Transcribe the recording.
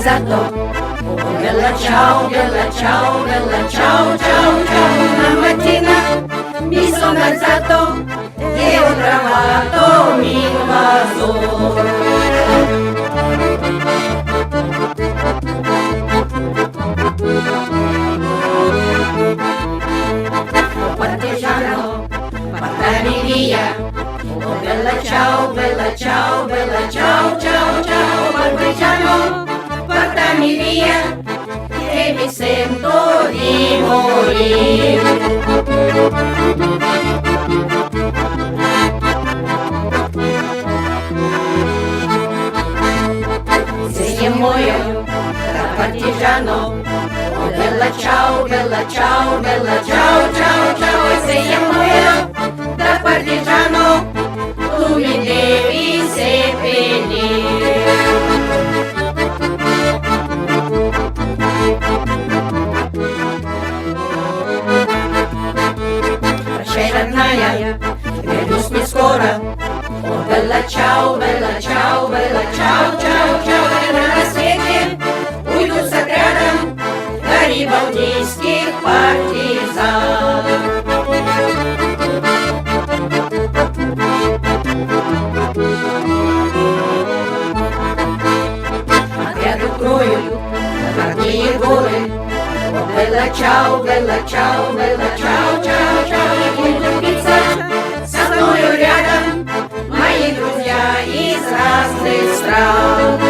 зато. Bella ciao, bella ciao, ciao, ciao. Una mattina mi sono alzato e ho trovato mio vaso. Partigiano, portami via. Oh bella ciao, bella ciao, bella ciao, ciao, ciao. Partigiano, portami via, che mi sento di morire. Se io muoio da partigiano, oh bella ciao, bella ciao, bella ciao, ciao, ciao. E se io muoio da partigiano, tu mi devi seppellire. Родная, вернусь не скоро. О, bella ciao, bella ciao, bella ciao, ciao, ciao. И на рассвете уйду с отрядом гарибальдийских партизан. Отряд укрою родные горы. О, bella ciao, bella ciao, bella ciao, ciao, ciao. И буду биться со мною рядом мои друзья из разных стран.